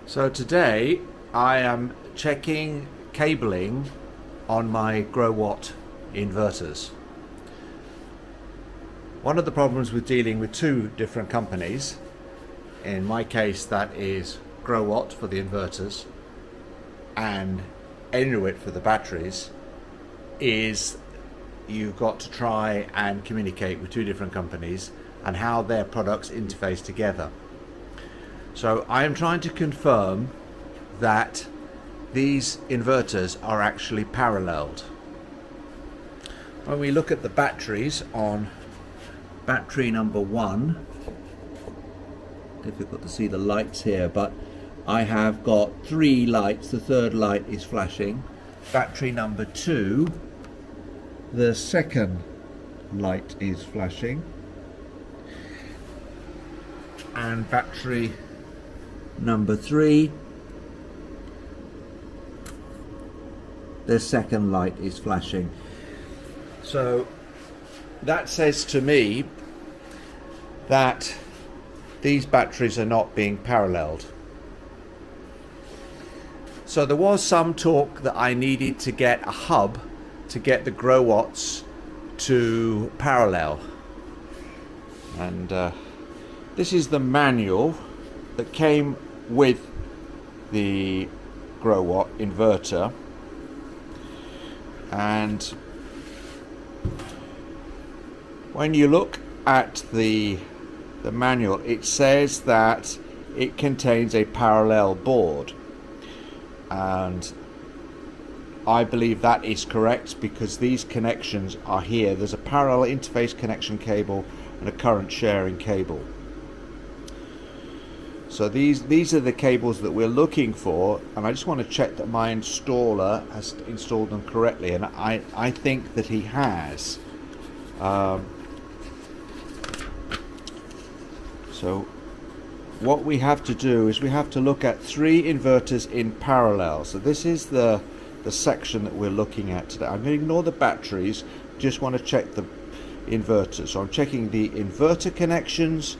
So today I am checking cabling on my Growatt inverters. One of the problems with dealing with two different companies, in my case that is Growatt for the inverters and nRuit for the batteries, is you've got to try and communicate with two different companies and how their products interface together. So I am trying to confirm that these inverters are actually paralleled. When we look at the batteries on battery number 1, difficult to see the lights here, but I have got 3 lights. The third light is flashing. Battery number 2, the second light is flashing, and battery number 3, the second light is flashing. So that says to me that these batteries are not being paralleled. So there was some talk that I needed to get a hub to get the Growatts to parallel, and this is the manual that came with the Growatt inverter, and when you look at the manual, it says that it contains a parallel board, and I believe that is correct because these connections are here. There's a parallel interface connection cable and a current sharing cable. So these are the cables that we're looking for, and I just want to check that my installer has installed them correctly, and I think that he has. So what we have to do is we have to look at 3 inverters in parallel. So this is the section that we're looking at today. I'm going to ignore the batteries, just want to check the inverters. So I'm checking the inverter connections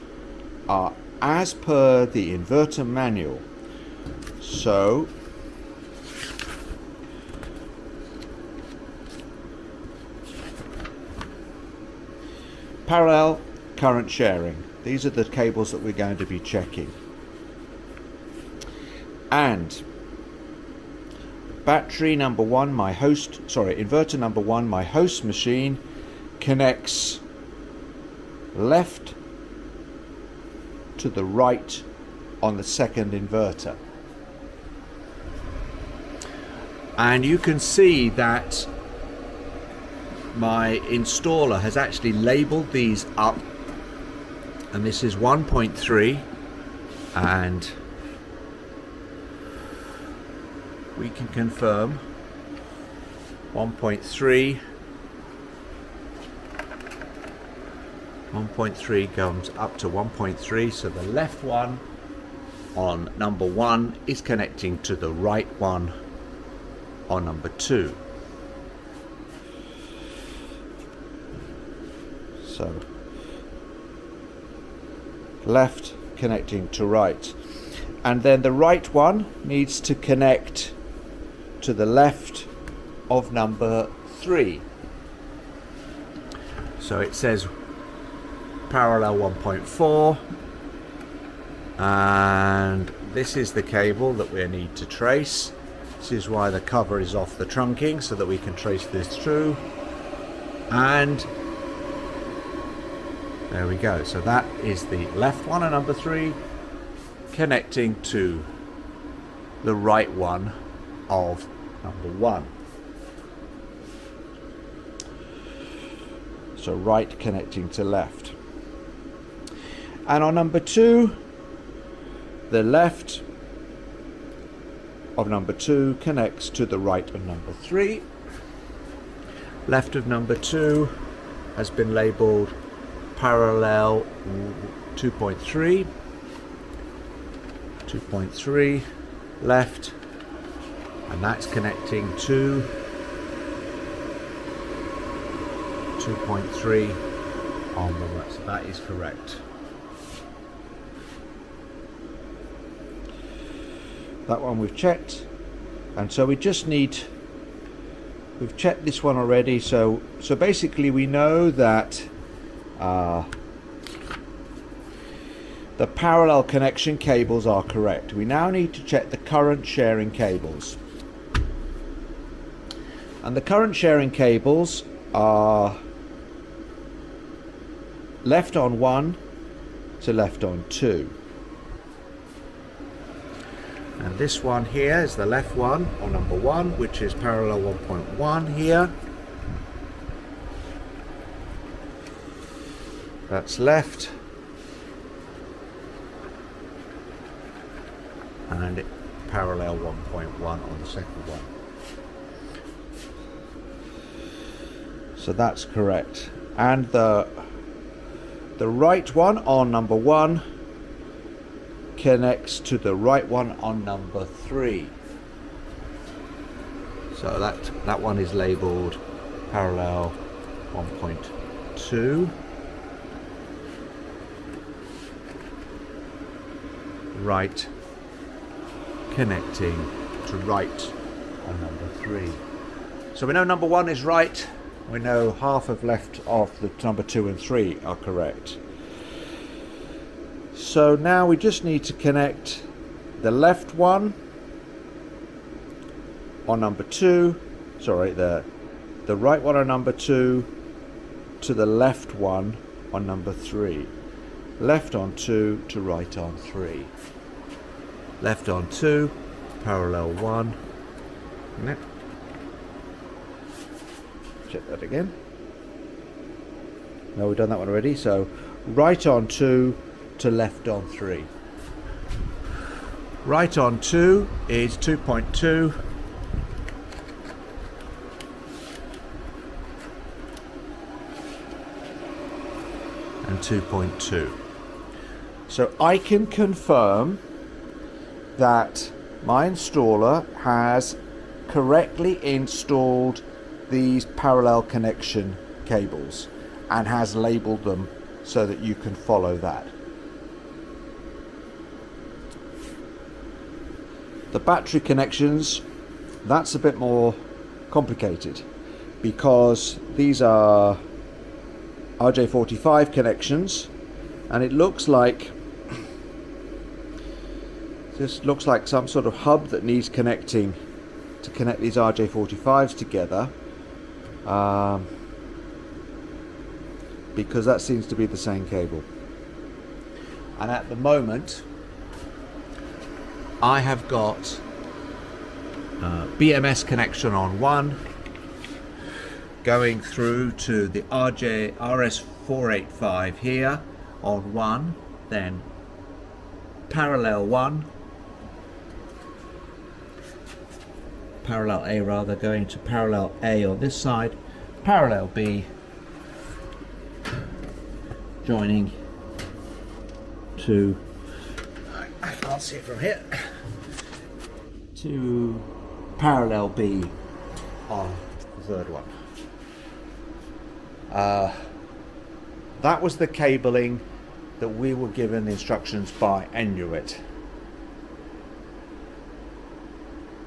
are as per the inverter manual. So parallel current sharing, these are the cables that we're going to be checking. And battery number 1, inverter number 1, my host machine, connects left to the right on the second inverter. And you can see that my installer has actually labeled these up, and this is 1.3, and we can confirm 1.3 comes up to 1.3, so the left one on number 1 is connecting to the right one on number 2. So left connecting to right, and then the right one needs to connect to the left of number 3. So it says parallel 1.4, and this is the cable that we need to trace. This is why the cover is off the trunking, so that we can trace this through, and there we go. So that is the left one on number 3 connecting to the right one of number 1. So right connecting to left. And on number 2, the left of number 2 connects to the right of number 3. Left of number 2 has been labeled parallel 2.3. 2.3 left, and that's connecting to 2.3 on the right. So that is correct. That one we've checked, and so we just need, we've checked this one already, so basically we know that the parallel connection cables are correct. We now need to check the current sharing cables. And the current sharing cables are left on 1 to left on 2. And this one here is the left one, or number 1, which is parallel 1.1 here. That's left. And parallel 1.1 on the second one. So that's correct. And the right one on number 1 connects to the right one on number 3. So that one is labeled parallel 1.2. Right connecting to right on number 3. So we know number 1 is right. We know half of left of the number 2 and 3 are correct. So now we just need to connect the left one on number 2, sorry, the right one on number 2 to the left one on number 3. Left on 2 to right on 3. Left on 2, parallel 1. Check that again. No, we've done that one already. So right on 2 to left on 3. Right on 2 is 2.2. And 2.2. So I can confirm that my installer has correctly installed these parallel connection cables and has labeled them so that you can follow that. The battery connections, that's a bit more complicated because these are RJ45 connections, and it looks like some sort of hub that needs connecting to connect these RJ45s together, because that seems to be the same cable. And at the moment I have got BMS connection on 1 going through to the RS485 here on 1, then parallel 1, parallel A rather, going to parallel A on this side, parallel B joining to, I can't see it from here, to parallel B on the third one. That was the cabling that we were given the instructions by nRuit.